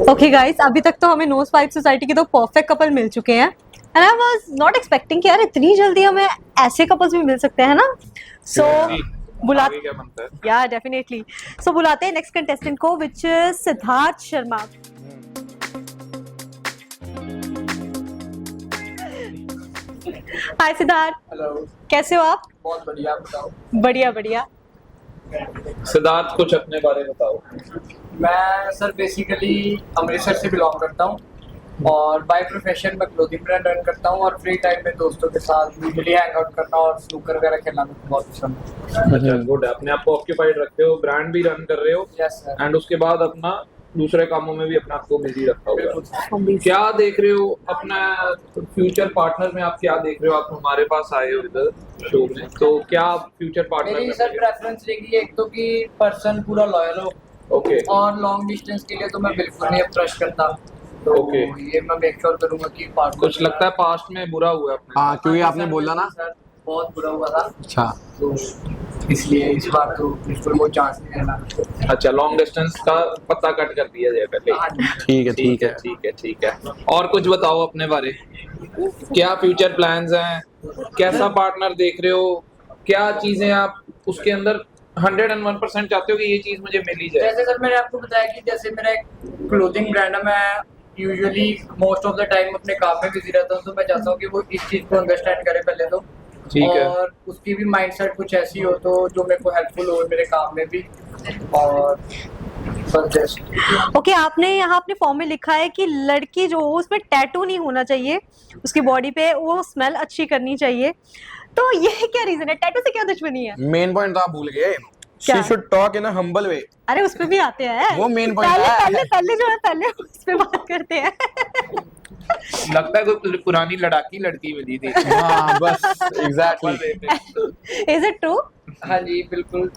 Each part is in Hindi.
ओके गाइस, अभी तक तो हमें नो स्वाइप सोसाइटी के तो परफेक्ट कपल मिल चुके हैं and I was not expecting कि यार इतनी जल्दी हमें ऐसे कपल्स भी मिल सकते हैं ना। सो बुलाते क्या बनता है? या डेफिनेटली। सो बुलाते हैं नेक्स्ट कंटेस्टेंट को, which is Siddharth Sharma. Hi Siddharth. Hello. कैसे हो आप? बहुत बढ़िया, आप बताओ। बढ़िया बढ़िया। सिद्धार्थ, कुछ अपने बारे में बताओ। मैं सर बेसिकली अमृतसर से बिलोंग करता हूँ और बाय प्रोफेशन मैं क्लोथिंग ब्रांड रन करता हूँ और फ्री टाइम में दोस्तों के साथ यूजुअली हैंग आउट करना और स्नूकर वगैरह खेलना मुझे बहुत पसंद है। अच्छा, गुड है। अपने आप को ऑक्यूपाइड रखते हो, ब्रांड भी रन कर रहे हो यस सर। एंड उसके बाद अपना दूसरे कामों में भी अपने आप को बिजी रखा हुआ है। बिल्कुल। क्या देख रहे हो अपना फ्यूचर पार्टनर में? आप क्या देख रहे हो? आप हमारे पास आए हो इधर शो में, तो क्या फ्यूचर पार्टनर मेरी में? सर प्रेफरेंस रहेगी एक तो कि पर्सन पूरा लॉयल हो ओके और लॉन्ग डिस्टेंस के लिए तो मैं बिल्कुल नहीं अप्रोच करता, तो Okay. ये मैं मेक श्योर करूंगा कि पार्टनर कुछ लगता है पास्ट में बुरा हुआ है अपने? हाँ, क्योंकि आपने बोला ना। सर बहुत बुरा हुआ था, अच्छा, तो इसलिए इस बार तो बिल्कुल वो चांस नहीं रहना। अच्छा, लॉन्ग डिस्टेंस का पत्ता कट कर दिया जाए पहले। हाँ जी। ठीक है ठीक है। ठीक है ठीक है। और कुछ बताओ अपने बारे, क्या फ्यूचर प्लान्स हैं? कैसा पार्टनर देख रहे हो? क्या चीजें आप उसके अंदर 101% चाहते हो कि ये चीज मुझे मिल ही जाए? जैसे सर मैंने आपको बताया कि जैसे मेरा एक क्लोथिंग ब्रांड है, मैं usually most of the time अपने काम में बिजी रहता हूँ, तो मैं चाहता हूँ कि वो इस चीज को अंडरस्टैंड करे पहले तो, ठीक है। और उसकी भी माइंडसेट कुछ ऐसी हो तो जो मेरे को हेल्पफुल हो मेरे काम में भी। और बस जस्ट ओके, आपने यहाँ अपने फॉर्म में लिखा है कि लड़की जो हो उसमें टैटू नहीं होना चाहिए, उसकी बॉडी पे वो स्मेल अच्छी करनी चाहिए। तो ये क्या रीजन है? टैटू से क्या दुश्मनी है? मेन पॉइंट तो आप भूल गए। क्या? She should talk in a humble way. अरे उस पे भी आते हैं। वो main point पहले है। पहले पहले जो है पहले उस पे बात करते हैं। लगता है कोई पुरानी लड़ाकी लड़की मिली थी। हाँ बस एग्जैक्टली। Is it true? हाँ जी बिल्कुल।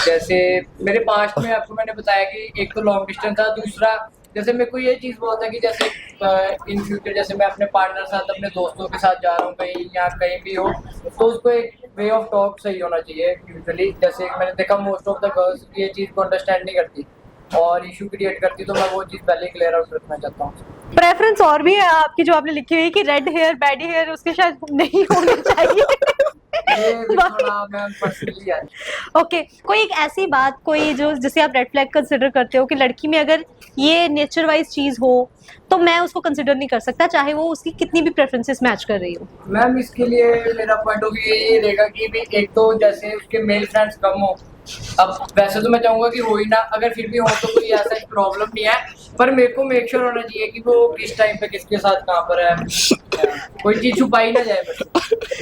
जैसे मेरे पास्ट में आपको मैंने बताया कि एक तो लॉन्ग डिस्टेंस था, दूसरा जैसे मेरे को ये चीज़ बहुत है कि जैसे इन फ्यूचर जैसे मैं अपने पार्टनर के साथ अपने दोस्तों के साथ जा रहा हूँ कहीं या कहीं भी हो, तो उसको एक वे ऑफ टॉक सही होना चाहिए। यूजुअली जैसे मैंने देखा मोस्ट ऑफ द गर्ल्स ये चीज़ को अंडरस्टैंड नहीं करती और इशू क्रिएट करती, तो मैं वो चीज़ पहले क्लियर आउट रखना चाहता हूँ। प्रेफरेंस और भी है आपकी जो आपने लिखी हुई है कि रेड हेयर बैड हेयर उसके शायद नहीं होने चाहिए। ये भी थोड़ा मैं पर्सनली ओके, कोई एक ऐसी बात कोई जो जिसे आप रेड फ्लैग कंसिडर करते हो कि लड़की में अगर ये नेचर वाइज चीज हो तो मैं उसको कंसिडर नहीं कर सकता, चाहे वो उसकी कितनी भी प्रेफरेंसेस मैच कर रही हो? मैम इसके लिए मेरा पॉइंट ऑफ व्यू ये रहेगा कि भी एक तो जैसे उसके मेल फ्रेंड्स कम हो, अब वैसे तो मैं चाहूंगा कि हो ही ना, अगर फिर भी हो तो कोई ऐसा प्रॉब्लम नहीं है, पर मेरे को मेक श्योर होना चाहिए कि वो किस टाइम पे किसके साथ कहाँ पर है, कोई चीज छुपाई ना जाए बस।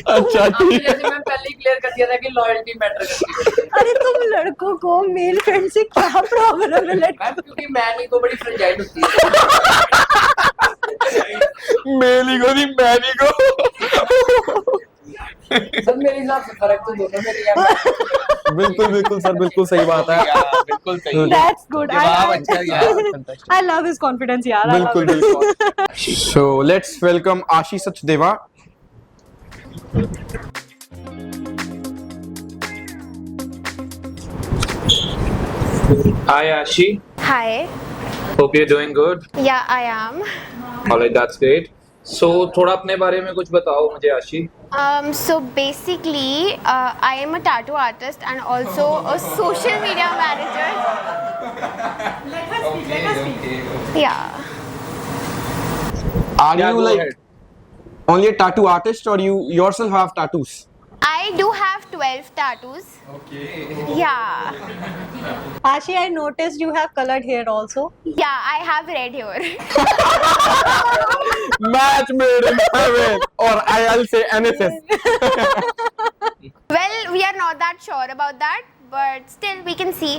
अच्छा आपने ठीक है। जैसे मैं पहले ही क्लियर कर दिया था कि लॉयल्टी मैटर करती है। अरे तुम लड़कों को मेल फ्रेंड से क्या प्रॉब्लम है? मैम क्योंकि मैन ईगो बड़ी फ्रेजाइल होती है। मेली को नहीं मैनी को। सब मेरे हिसाब से फर्क तो दोनों में नहीं है। बिल्कुल बिल्कुल सर, बिल्कुल सही बात है। बिल्कुल सही है। That's good. जवाब अच्छा I love his confidence यार। I love बिल्कुल it. बिल्कुल। So let's welcome आशी Sachdeva. Hi Ashi, Hi. hope you're doing good. Yeah, I am. Alright, that's great. So थोड़ा अपने बारे में कुछ बताओ मुझे आशी। So basically, I am a tattoo artist and also a social media manager. Yeah. Are Yeah, you go like ahead. only a tattoo artist or you yourself have tattoos? I do have 12 tattoos. Okay. Yeah. Ashi, I noticed you have colored hair also. Yeah, I have red hair. Match made in heaven, or I'll say NSS. Well, we are not that sure about that, but still we can see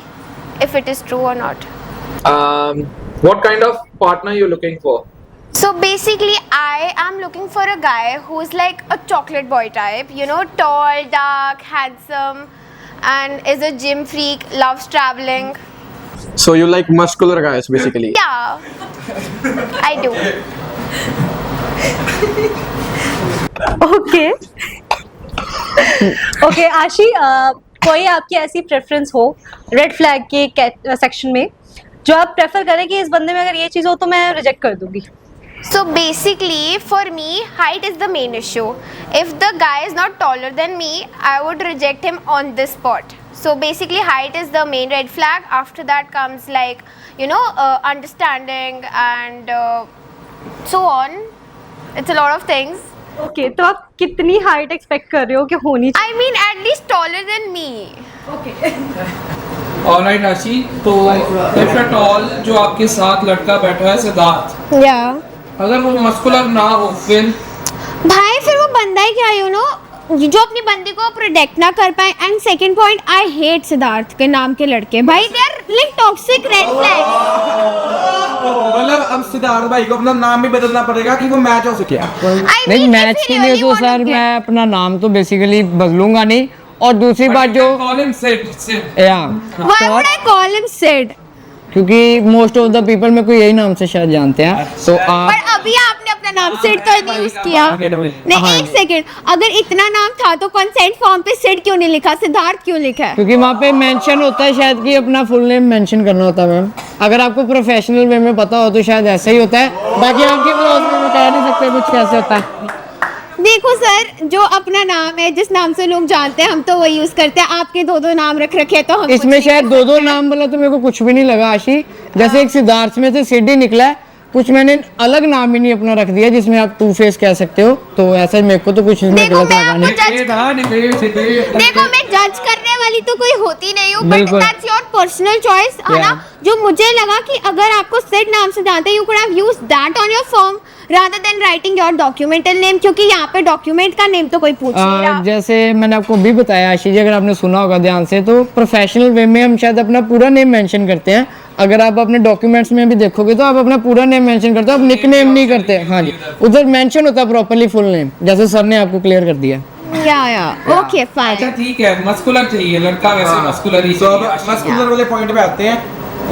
if it is true or not. What kind of partner you looking for? So basically, I am looking for a guy who's like a chocolate boy type, you know, tall, dark, handsome, and is a gym freak, loves traveling. So you like muscular guys basically? Yeah, I do. Okay okay आशी, कोई आपकी ऐसी प्रेफरेंस हो रेड फ्लैग के सेक्शन में जो आप प्रेफर करें कि इस बंदे में अगर ये चीज हो तो मैं रिजेक्ट कर दूंगी। So basically, for me, height is the main issue. If the guy is not taller than me, I would reject him on this spot. So basically, height is the main red flag. After that comes like, you know, understanding and so on. It's a lot of things. Okay तो आप कितनी हाइट एक्सपेक्ट कर रहे हो कि होनी I mean, at least taller than me. Alright आशी, तो इफ एट ऑल जो आपके साथ लड़का बैठा है सिद्धार्थ, Yeah. अगर वो मस्कुलर ना हो फिर भाई फिर वो बंदा ही क्या, यू नो, जो अपनी बंदी को प्रोटेक्ट ना कर पाए। And second point, I hate Siddharth के नाम के लड़के, भाई they are like toxic red flag. मतलब अब सिद्धार्थ भाई को अपना नाम भी बदलना पड़ेगा कि वो मैच हो सके। नहीं, मैच के लिए तो सर मैं अपना नाम तो बेसिकली बदलूंगा नहीं। और दूसरी बात जो कॉल हिम सिड या Why would I call him Sid? क्योंकि मोस्ट ऑफ द पीपल मेरे को यही नाम से शायद जानते हैं, तो आप पर अभी आपने अपना नाम सिड तो नहीं यूज किया। नहीं, एक सेकंड, अगर इतना नाम था तो कंसेंट फॉर्म पे सिड क्यों नहीं लिखा, सिद्धार्थ क्यों लिखा है? क्योंकि वहाँ पे मेंशन होता है शायद कि अपना फुल नेम मेंशन करना होता है मैम। अगर आपको प्रोफेशनल वे में पता हो तो शायद ऐसा ही होता है, बाकी आपके क्लोज में कह नहीं सकते कुछ कैसे होता है। देखो सर, जो अपना नाम है, जिस नाम से लोग जानते हैं, हम तो वही यूज करते हैं। आपके दो नाम रख रखे हैं, तो हम इसमें शायद दो नाम बोला तो मेरे को कुछ भी नहीं लगा आशी। जैसे एक सिद्धार्थ में से सिड ही निकला है, कुछ मैंने अलग नाम ही नहीं अपना रख दिया जिसमें आप टू फेस कह सकते हो, तो ऐसा मेरे को तो कुछ इसमें देखो गलत मैं लगा आपको नहीं। देखो मैं जज करने वाली तो कोई होती नहीं हूँ, बट बिल्कुल। दैट्स योर पर्सनल चॉइस, है ना? जो मुझे लगा कि अगर आपको सिड नाम से जानते हैं, you could have used that on your form rather than writing your documental name, क्योंकि यहाँ पे डॉक्यूमेंट का नेम तो कोई पूछ नहीं रहा। जैसे मैंने आपको भी बताया आशीष जी, अगर आपने सुना होगा ध्यान से, तो प्रोफेशनल वे में हम शायद अपना पूरा नेम मेंशन करते हैं। अगर आप अपने डॉक्यूमेंट्स में भी देखोगे तो आप अपना पूरा नेम मेंशन करते हो, आप निक नेम नहीं करते। हाँ जी, उधर मेंशन होता है प्रॉपर्ली फुल नेम, जैसे सर ने आपको क्लियर कर दिया। या ओके फाइन। अच्छा ठीक है, मस्कुलर चाहिए लड़का, वैसे मस्कुलर ही तो अब चाहिए। मस्कुलर वाले पॉइंट पे आते हैं।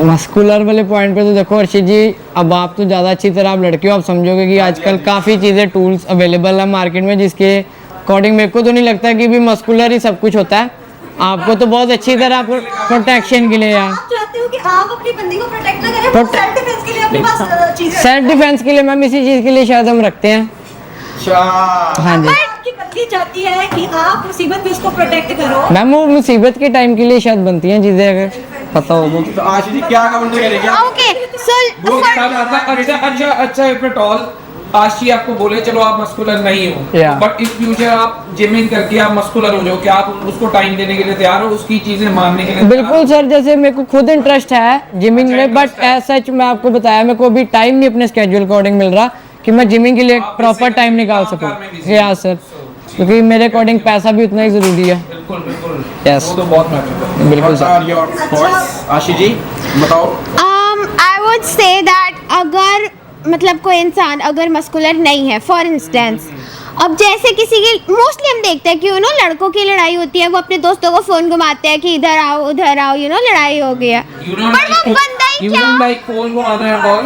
मस्कुलर वाले पॉइंट पे तो देखो अर्षित जी, अब आप तो ज़्यादा अच्छी तरह आप लड़के हो, आप समझोगे कि आजकल काफ़ी चीज़ें टूल्स अवेलेबल है मार्केट में, जिसके अकॉर्डिंग मेरे को तो नहीं लगता कि भी मस्कुलर ही सब कुछ होता है। आपको तो बहुत अच्छी तरह प्रोटेक्शन के लिए आप चाहते हो कि आप अपनी बंदी को प्रोटेक्ट ना करें, पर सेल्फ डिफेंस के लिए अपने पास चीजें सेल्फ डिफेंस के लिए मैम इसी चीज़ के लिए शायद हम रखते हैं। हाँ जी आपकी बंदी चाहती है कि आप मुसीबत में उसको प्रोटेक्ट करो। मैम, वो मुसीबत के टाइम के लिए शायद बनती हैं चीज़ें, अगर पता हो तो आशीष जी क्या काउंटर करेंगे? ओके सो वो अच्छा इफ एट ऑल आशी आपको बोले चलो आप मस्कुलर नहीं हो, Yeah. बट इस फ्यूचर आप जिमिंग करके आप मस्कुलर हो जाओ, क्या आप उसको टाइम देने के लिए तैयार हो, उसकी चीजें मानने के लिए? बिल्कुल सर, जैसे मेरे को खुद इंटरेस्ट है जिमिंग में, बट एज सच मैं आपको बताया मेरे को अभी टाइम नहीं अपने स्केड्यूल अकॉर्डिंग मिल रहा कि मैं जिमिंग के लिए प्रॉपर टाइम निकाल सकूं। या सर, क्योंकि मेरे अकॉर्डिंग पैसा भी उतना ही जरूरी है। बिल्कुल बिल्कुल, Yes. वो तो बहुत मैटर करता है। बिल्कुल sir. What are your thoughts? Ashish ji बताओ। आई वुड से दैट अगर मतलब कोई इंसान अगर मस्कुलर नहीं है, फॉर इंस्टेंस, अब जैसे किसी की मोस्टली हम देखते हैं कि यू नो लड़कों की लड़ाई होती है, वो अपने दोस्तों को फोन घुमाते हैं कि इधर आओ उधर आओ, यू नो लड़ाई हो गई है, You don't पर वो बंदा ही you क्या? don't like phone को आना है और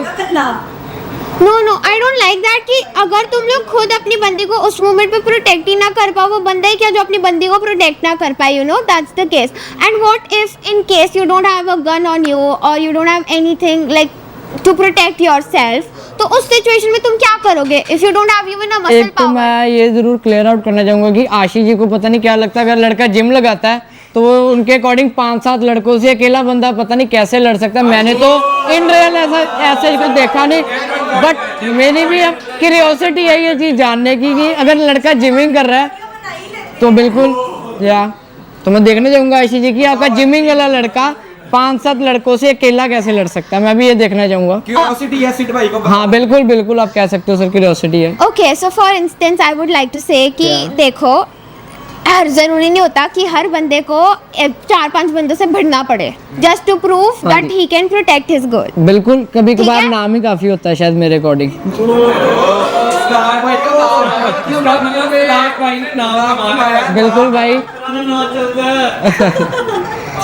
no I don't like that कि अगर तुम लोग खुद अपनी बंदी को उस मोमेंट पे प्रोटेक्ट ही ना कर पाओ, वो बंदा ही क्या जो अपनी बंदी को प्रोटेक्ट ना कर पाए, you know that's the case. And what if in case you don't have a gun on you और you don't have anything like to protect yourself, तो उस सिचुएशन में तुम क्या करोगे if you don't have even a muscle एक तो पावर? मैं ये जरूर क्लियर आउट करना चाहूंगा कि आशीष जी को पता नहीं क्या लगता है, अगर लड़का जिम लगाता है तो वो उनके अकॉर्डिंग 5-7 लड़कों से अकेला बंदा पता नहीं कैसे लड़ सकता है। मैंने तो इन रियल ऐसे कुछ देखा नहीं, बट मेरी भी अब क्यूरियोसिटी है ये चीज़ जानने की कि अगर लड़का जिमिंग कर रहा है तो बिल्कुल या तो मैं देखने जाऊंगा आशीष जी की आपका जिमिंग वाला लड़का 5-7 लड़कों से अकेला कैसे लड़ सकता है, मैं भी ये देखना चाहूंगा। क्यूरियोसिटी है सिट भाई को। हाँ बिल्कुल बिल्कुल, आप कह सकते हो सर, क्यूरियोसिटी है। Okay so for instance I would like to say कि देखो हर जरूरी नहीं होता कि हर बंदे को 4-5 बंदों से भिड़ना पड़े just to prove that he can protect his girl. बिल्कुल, कभी कभार है? नाम ही काफी होता है शायद मेरे अकॉर्डिंग। बिल्कुल भाई,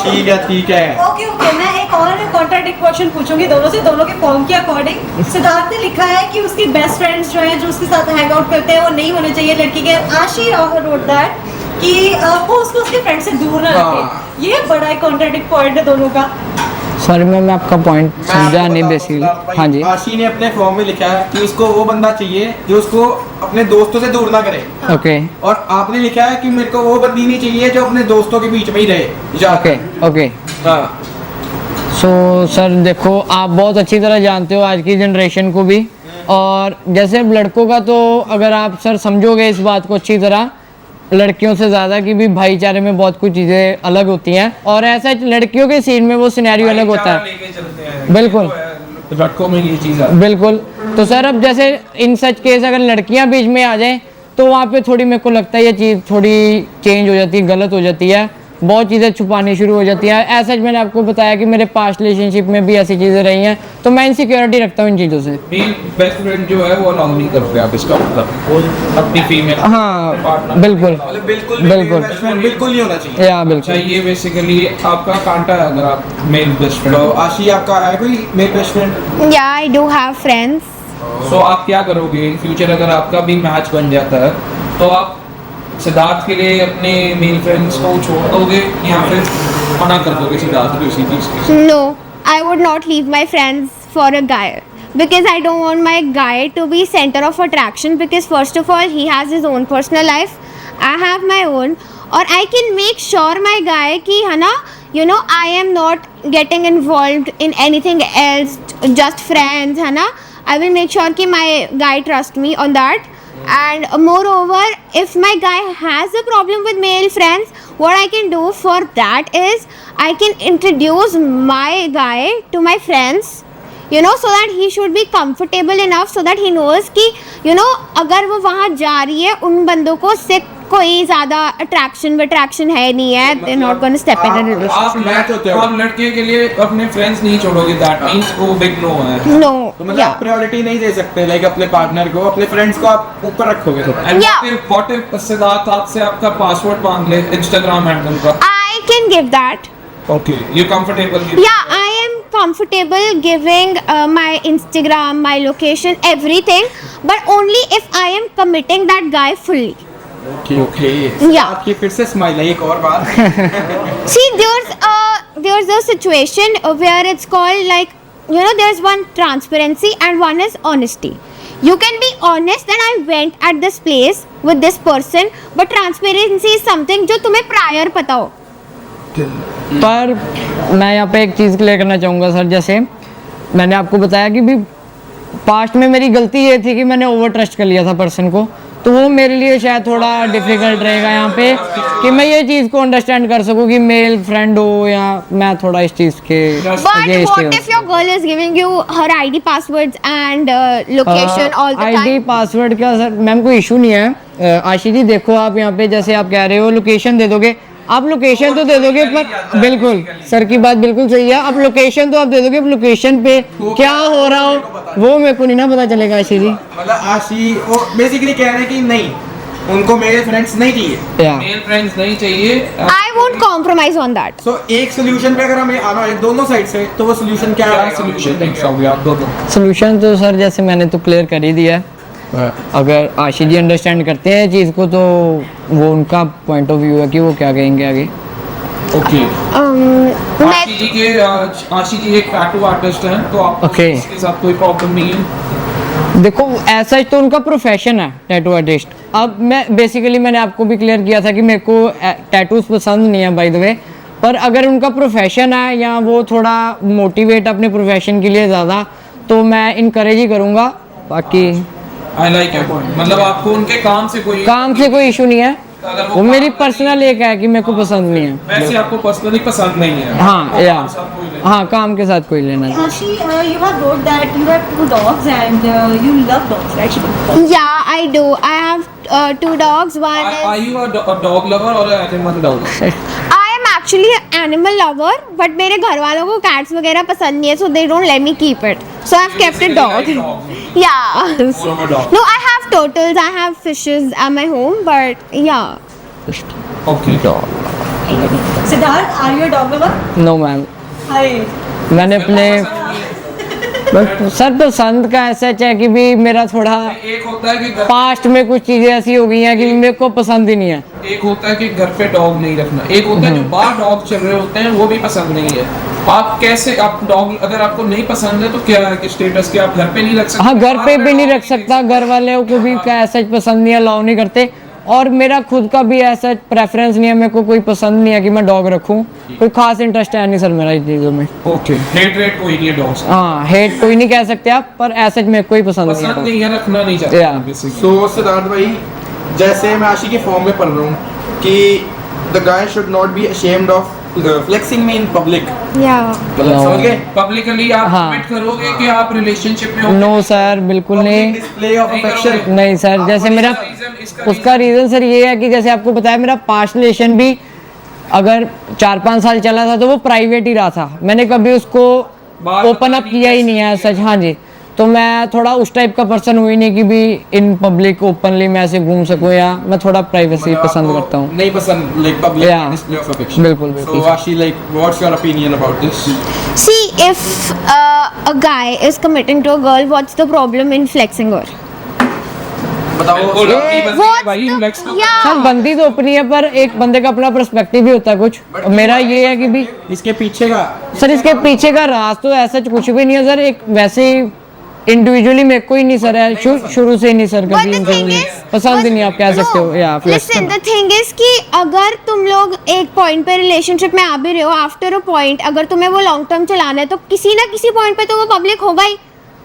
ठीक है। ओके मैं एक और कॉन्ट्राडिक्ट क्वेश्चन पूछूंगी दोनों से, दोनों के फॉर्म के अकॉर्डिंग। सिद्धार्थ ने लिखा है कि उसकी बेस्ट फ्रेंड्स जो है जो उसके साथ हैंग आउट करते हैं वो नहीं होने चाहिए लड़की के। आशी रोट दैट कि वो उसको उसके फ्रेंड से दूर ना रखे। ये बड़ा कॉन्ट्राडिक्ट पॉइंट है दोनों का। सॉरी मैम, मैं आपका पॉइंट समझा नहीं बेसिकली। हाँ जी, आशी ने अपने फॉर्म में लिखा है कि उसको वो बंदा चाहिए जो उसको अपने दोस्तों से दूर ना करे, ओके और आपने लिखा है कि मेरे को वो बंदी नहीं चाहिए जो अपने दोस्तों के बीच में ही रहे। Okay okay. हाँ सो सर देखो, आप बहुत अच्छी तरह जानते हो आज की जनरेशन को भी, और जैसे अब लड़कों का तो अगर आप सर समझोगे इस बात को अच्छी तरह, लड़कियों से ज़्यादा कि भी भाईचारे में बहुत कुछ चीज़ें अलग होती हैं, और ऐसा लड़कियों के सीन में वो सिनेरियो अलग होता है। बिल्कुल लड़कों में ये चीज़ बिल्कुल। तो सर अब जैसे इन सच केस अगर लड़कियां बीच में आ जाएं तो वहाँ पे थोड़ी मेरे को लगता है ये चीज़ थोड़ी चेंज हो जाती है, गलत हो जाती है, बहुत चीज़ें छुपानी शुरू हो जाती हैं। ऐसा मैंने आपको बताया कि मेरे पास्ट रिलेशनशिप में भी ऐसी चीज़ें रही हैं, तो मैं इनसिक्योरिटी रखता हूँ इन चीज़ों से। बेस्ट फ्रेंड जो है वो अलाउ नहीं करते आप, इसका मतलब अपनी फीमेल हाँ बिल्कुल बिल्कुल बिल्कुल बिल्कुल नहीं होना चाहिए। या बिल्कुल। चाहिए बेसिकली आपका कांटा है अगर आप मेल बेस्ट फ्रेंड तो हो। आशी आपका है कोई मेरे best friend? Yeah, I do have friends. सो आप क्या करोगे इन फ्यूचर अगर आपका भी मैच बन जाता है, तो आप सिद्धार्थ के लिए अपने मेल फ्रेंड्स को छोड़ दोगे या फिर मना कर दोगे सिद्धार्थ को इसी चीज़ के? No, I would not leave my friends for a guy because I don't want my guy to be center of attraction, because first of all he has his own personal life, I have my own, और I can make sure my guy कि है ना, you know, I am not getting involved in anything else, just friends, है ना, I will make sure कि my guy trust me on that. And moreover, if my guy has a problem with male friends, what I can do for that is I can introduce my guy to my friends, you know, so that he should be comfortable enough, so that he knows कि you know अगर वो वहाँ जा रही है उन बंदों को से कोई ज़्यादा अट्रैक्शन है नहीं है, they're not going to step in a आप relationship. मैच होते हो, आप लड़के के लिए अपने फ्रेंड्स नहीं छोड़ोगे, दैट मींस वो बिग नो है। No, तो मतलब yeah. आप प्रायोरिटी नहीं दे सकते, लाइक अपने पार्टनर को, अपने फ्रेंड्स को आप ऊपर रखोगे थोड़ा। And Yeah. What if Siddharth आपसे आपका पासवर्ड मांग ले इंस्टाग्राम हैंडल का? I can give that. Okay, you comfortable? Yeah, I am comfortable giving my Instagram, my location, everything, but only if I am committing that guy fully. Okay okay. Yeah. आपकी फिर से स्माइल है, एक और बात। See, there's a situation where it's called, like, you know, there's one transparency and one is honesty. You can be honest that I went at this place with this person, but transparency is something जो तुम्हें prior पता हो. पर मैं यहाँ पे एक चीज़ क्लियर करना चाहूँगा सर, जैसे मैंने आपको बताया कि भी पास्ट में मेरी गलती ये थी कि मैंने ओवर ट्रस्ट कर लिया था पर्सन को, तो वो मेरे लिए शायद थोड़ा डिफिकल्ट रहेगा यहाँ पे कि मैं ये चीज़ को अंडरस्टैंड कर सकूँ कि मेल फ्रेंड हो, या मैं थोड़ा इस चीज़ के But against what हूँ। if your girl is giving you her ID passwords and location all the ID time? Password का सर मैम कोई इशू नहीं है। आशी जी देखो, आप यहाँ पे जैसे आप कह रहे हो लोकेशन दे दोगे, आप लोकेशन तो दे दोगे, पर बिल्कुल सर की बात बिल्कुल सही है, आप लोकेशन तो आप दे दोगे, लोकेशन पे क्या हो रहा हो वो मेरे को नहीं ना पता चलेगा आशी जी। मतलब आशी वो बेसिकली कह रहे हैं कि नहीं, उनको मेरे फ्रेंड्स नहीं चाहिए। या मेल फ्रेंड्स नहीं चाहिए। I won't compromise on that. सो एक सोल्यूशन पे अगर हमें आना है दोनों साइड से, तो वो सोल्यूशन क्या क्या है? सोल्यूशन देंगे आप दोनों? सोल्यूशन तो सर जैसे मैंने तो क्लियर कर ही दिया है, अगर आशी जी अंडरस्टैंड करते हैं चीज़ को तो वो उनका पॉइंट ऑफ व्यू है कि वो क्या कहेंगे आगे। ओके, मैं आशी जी एक टैटू आर्टिस्ट हैं, तो आप Okay. इसके साथ कोई प्रॉब्लम नहीं है? देखो ऐसा ही तो उनका प्रोफेशन है टैटू आर्टिस्ट। अब मैं बेसिकली मैंने आपको भी क्लियर किया था कि मेरे को टैटूज पसंद नहीं है बाय द वे, पर अगर उनका प्रोफेशन है या वो थोड़ा मोटिवेट अपने प्रोफेशन के लिए ज़्यादा, तो मैं इनकरेज ही करूँगा। बाकी आई लाइक योर पॉइंट, मतलब आपको उनके काम से कोई इशू नहीं है, अगर वो मेरी पर्सनल एक है कि मेरे को पसंद नहीं है। वैसे आपको पर्सनली पसंद नहीं है? हाँ या हाँ, काम के साथ कोई लेना नहीं। Ashi, you have wrote that you have 2 dogs and you love dogs, right? Yeah, I do. I have 2 dogs. One Are is you a dog lover or an animal lover? I am actually an animal lover, but मेरे घर वालों को cats वगैरह पसंद नहीं है, so they don't let me keep it. So I've kept a dog. Basically like dogs. Yeah. From a dog. No, I have turtles. I have fishes at my home, but yeah. Okay. Siddharth, are you a dog lover? No ma'am, Hi. मैंने अपने सर पसंद का ऐसा है कि भी मेरा थोड़ा एक होता है कि घर, पास्ट में कुछ चीज़ें ऐसी हो गई हैं कि मेरे को पसंद ही नहीं है। एक होता है कि घर पे डॉग नहीं रखना, एक होता है जो बाहर डॉग चल रहे होते हैं वो भी पसंद नहीं है। आप कैसे, आप डॉग अगर आपको नहीं पसंद है तो क्या है कि स्टेटस के आप घर पे नहीं रख सकते? हाँ, घर पे भी नहीं रख सकता, घर वाले को भी ऐसा पसंद नहीं है, अलाउ नहीं करते, और मेरा खुद का भी ऐसा प्रेफरेंस नहीं है, मेरे को कोई पसंद नहीं है कि मैं डॉग रखूं, कोई खास इंटरेस्ट है नहीं सर मेरा इन चीज़ों में। ओके, हेट रेट कोई नहीं है डॉग्स, हाँ, हेट कोई नहीं कह सकते आप, पर ऐसा मेरे को ही पसंद नहीं पसंद है। नहीं है, रखना नहीं चाहते Yeah. basically। सो सिद्धार्थ भाई, जैसे मैं आशी के फॉर्म में पढ़ रहा हूँ कि the guy should not be ashamed of flexing me in public, Yeah. मतलब समझ गए? पब्लिकली आप हाँ। कमिट करोगे कि आप रिलेशनशिप में हो? नो सर, बिल्कुल नहीं। डिस्प्ले ऑफ नहीं अफेक्शन। करोगे। नहीं सर, जैसे मेरा इसका उसका रीज़न सर ये है कि जैसे आपको पता है मेरा पास्ट रिलेशन भी अगर 4-5 साल चला था तो वो प्राइवेट ही रहा था, मैंने कभी उसको बाहर ओपन बताया अप नहीं किया ही नहीं है सच। हाँ जी, तो मैं थोड़ा उस टाइप का पर्सन हुई नहीं कि भी इन पब्लिक ओपनली मैं ऐसे घूम सकूं, या मैं थोड़ा प्राइवेसी मतलब पसंद आपको करता हूँ। नहीं पसंद like public Yeah. Display of affection. बिल्कुल, बिल्कुल। सो आशी, like what's your opinion about this? See, if a guy is committing to a girl, what's the problem in flexing her? बताओ। बिल्कुल, अपनी बंदी What's भाई the- flex तो Yeah. सर बंदी तो अपनी है, पर एक बंदे का अपना पर्सपेक्टिव भी होता है कुछ, मेरा ये है कि भी इसके पीछे का सर इसके पीछे का राज तो ऐसा कुछ भी नहीं है सर, एक वैसे ही इंडिविजुअली मेरे को ही नहीं सर है, शुरू से ही नहीं सर, But कभी the thing is, पसंद ही नहीं, आप कह सकते हो, या listen, the thing is कि अगर तुम लोग एक पॉइंट पे रिलेशनशिप में आ भी रहे हो, आफ्टर अ पॉइंट अगर तुम्हें वो लॉन्ग टर्म चलाना है तो किसी ना किसी पॉइंट पे तो वो पब्लिक होगा ही।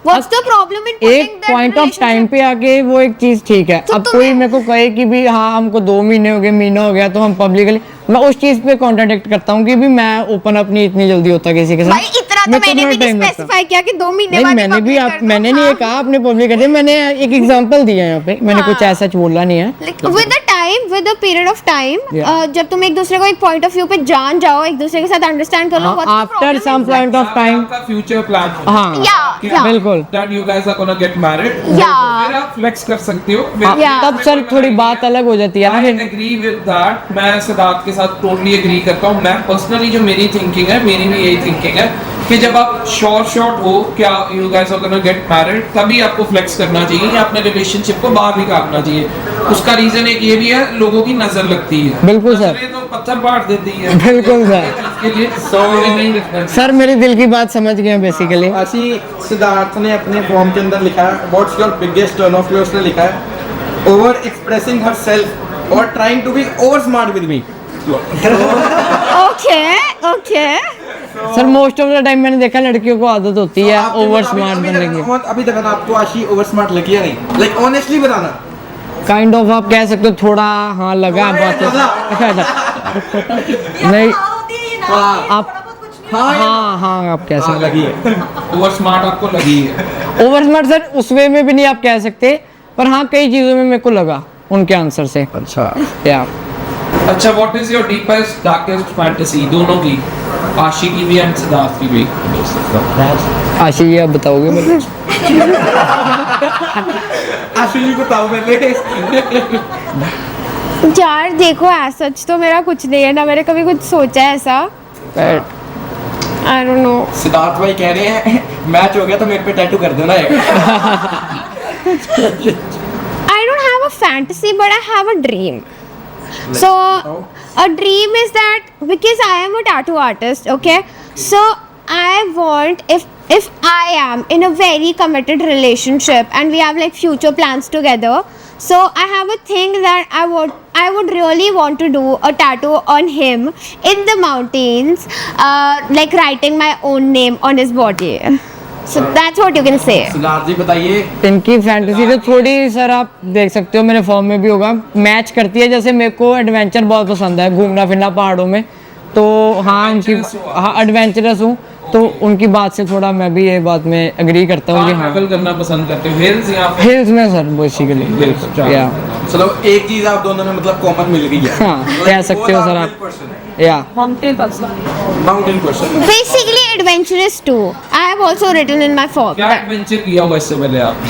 What's the problem in putting एक that point of time relationship? पे आके वो एक चीज ठीक है। तो अब तुम्हें- कोई मेरे को कहे कि भी हाँ हमको 2 महीने हो गए, महीना हो गया, तो हम पब्लिकली, मैं उस चीज पे कॉन्ट्राडिक्ट करता हूँ कि भी मैं ओपन अप नहीं इतनी जल्दी होता किसी के साथ। भाई इतना तो मेरे को मैंने थोड़ा भी नहीं time लगता है। स्पेसिफाई किया कि 2 महीने नहीं, बाद मैंने भी public कर दो। मैंने नहीं ये हाँ। कहा आपने पब्लिक कर दिया, मैंने एक एग्जांपल दिया है यहाँ पे, मैंने हाँ। कुछ ऐसा बोला नहीं है। With the time, with the period of time, Yeah. जब तुम एक दूसरे को एक पॉइंट ऑफ व्यू पे जान जाओ, एक दूसरे के साथ अंडरस्टैंड कर लो, what's the after problem some in point of time, आपका फ्यूचर प्लान हाँ Yeah. बिल्कुल, that you guys are gonna get married, Yeah. फिर आप फ्लेक्स कर सकते हो। Yeah. तब सर थोड़ी बात अलग हो जाती है ना I फिर। agree with that, मैं सिद्धार्थ के साथ टोटली एग्री करता हूँ। मैं पर्सनली जो मेरी थिंकिंग है, मेरी भी यही थिंकिंग है कि जब आप शॉर्ट हो क्या you guys are gonna get married, तभी आपको फ्लेक्स करना चाहिए या अपने रिलेशनशिप को बाहर निकालना चाहिए। उसका रीजन एक ये भी है, लोगों की नजर लगती है। बिल्कुल सर। नजरें तो पत्थर फाड़ देती है। बिल्कुल सर। इसके लिए नहीं रखना चाहिए। सर मेरे दिल की बात समझ गए बेसिकली। आशी, सिद्धार्थ ने अपने फॉर्म के अंदर लिखा है what's your biggest turn off yours ने लिखा है ओवर एक्सप्रेसिंग हरसेल्फ और trying to be over smart with me. Okay. Sir most of the time मैंने देखा लड़कियों को आदत होती है ओवर स्मार्ट बनने की। अभी तक आपको आशी ओवर स्मार्ट लगी है नहीं? लाइक ऑनेस्टली बताना। काइंड ऑफ आप कह सकते हो, थोड़ा हाँ लगा बात नहीं आप, हाँ आप कह सकते लगी है। ओवर स्मार्ट आपको लगी है। हो। ओवर स्मार्ट सर उस वे में भी नहीं आप कह सकते, पर हाँ कई चीज़ों में मेरे को लगा उनके आंसर से। अच्छा, या अच्छा, what is your deepest darkest fantasy? दोनों की, आशी की भी एंड सिद्धार्थ की भी। आशी जी आप बताओगे मुझे? आशी जी बताओ पहले। यार देखो सच तो मेरा कुछ नहीं है ना, मैंने कभी कुछ सोचा है ऐसा, आई डोंट नो। सिद्धार्थ भाई कह रहे हैं मैच हो गया तो मेरे पे टैटू कर देना है। I don't have a fantasy, but I have a dream. So, a dream is that because I am a tattoo artist, okay? So, I want if I am in a very committed relationship and we have like future plans together. So, I have a thing that I would really want to do a tattoo on him in the mountains, like writing my own name on his body. So that's what you can say. Siddharth जी बताइए। इनकी फैंटेसी तो थोड़ी सर आप देख सकते हो मेरे फॉर्म में भी होगा, मैच करती है। जैसे मेरे को एडवेंचर बहुत पसंद है, घूमना फिरना पहाड़ों में, तो हाँ उनकी, हाँ एडवेंचरस हूँ, तो उनकी बात से थोड़ा मैं भी ये बात में एग्री करता हूँ कि हाँ ट्रैवल करना पसंद करते हो, हिल्स या हिल्स में सर बेसिकली। या चलो एक चीज आप दोनों में मतलब कॉमन मिल गई है। हाँ कह सकते हो सर आप। या mountain person. Basically adventurous too. I have also written in my form. क्या एडवेंचर किया हुआ इससे पहले आपने?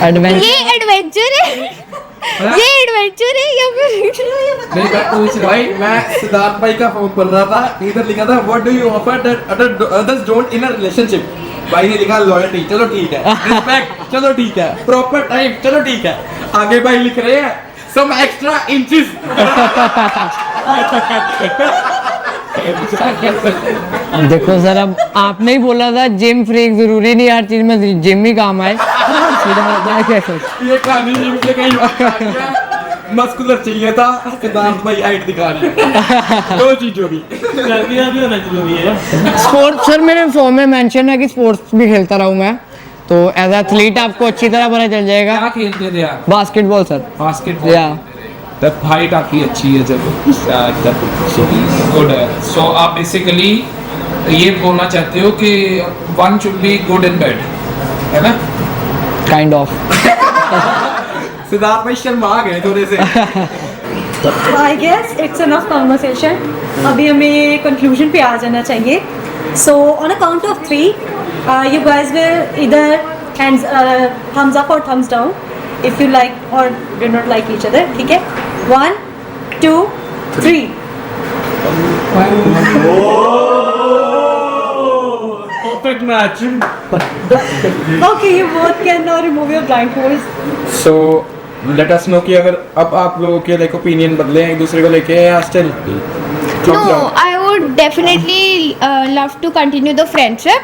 एडवेंचर ये एडवेंचर है, ये एडवेंचर है या फिर मेरी बात पूछ रहा भाई मैं सिद्धार्थ भाई का फॉर्म पढ़ रहा था, इधर लिखा था what do you offer that others don't in a relationship. भाई ने लिखा लॉयल्टी, चलो ठीक है, रिस्पेक्ट, चलो ठीक है, प्रॉपर टाइम, चलो ठीक है। आगे भाई लिख रहे हैं सम एक्स्ट्रा इंचेस। देखो सर, अब आपने ही बोला था जिम फ्रीक, जरूरी नहीं हर चीज में जिम ही काम आए। ये कहानी जिम से कहीं मस्कुलर चाहिए था, सिद्धार्थ भाई हाइट दिखा रहे हैं। दो चीजों की स्पोर्ट्स सर, मेरे फॉर्म में मेंशन है कि स्पोर्ट्स भी खेलता रहूं मैं, तो एज एथलीट आपको अच्छी तरह पता चल जाएगा। क्या खेलते थे आप? Basketball sir. बास्केटबॉल। या तब हाइट आपकी अच्छी है जब गुड है। सो आप बेसिकली ये बोलना चाहते हो कि one should be good in bed, है ना? Kind of. सिद्धार्थ भाई शर्मा गए थोड़े से। I guess it's enough conversation, अभी हमें कंक्लूजन पे आ जाना चाहिए। So on a count of 3 you guys will इधर हैंड्स thumbs up और thumbs down if you like or do not like each other, ठीक है? 1 2 3। Perfect match. Okay, you both can now remove your blindfolds. So let us know कि अगर अब आप लोगों के लाइक ओपिनियन बदले एक दूसरे को लेके या still No, I would definitely love to continue the friendship,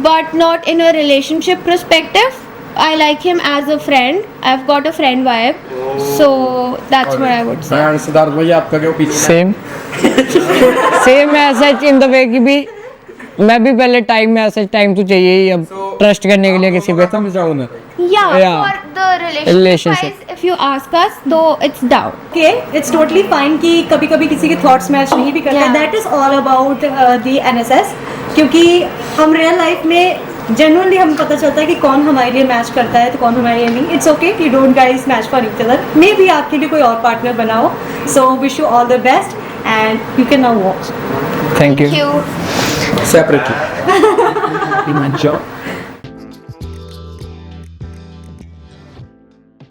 but not in a relationship perspective. I like him as a friend. I've got a friend vibe, so that's what I would say. And Siddharth भाई आपका क्या ओपिनियन? सेम सेम ऐसा इन द वे कि भी मैं भी पहले टाइम में ऐसा टाइम तो चाहिए ही अब ट्रस्ट करने के लिए किसी पे। समझाऊं ना Yeah, Yeah. for the relationship, Relationship. wise, if you ask us, though it's down. Okay, it's totally fine कि कभी कभी किसी के थॉट्स मैच नहीं भी करते। Yeah. That is all about the NSS, क्योंकि हम रियल लाइफ में जनरली हमें पता चलता है कि कौन हमारे लिए मैच करता है तो कौन हमारे लिए नहीं। इट्स ओके कि don't guys match for each other, may be आपके लिए कोई और पार्टनर बनाओ। So wish you all the best and you can now watch. Thank you. Thank you. Separately.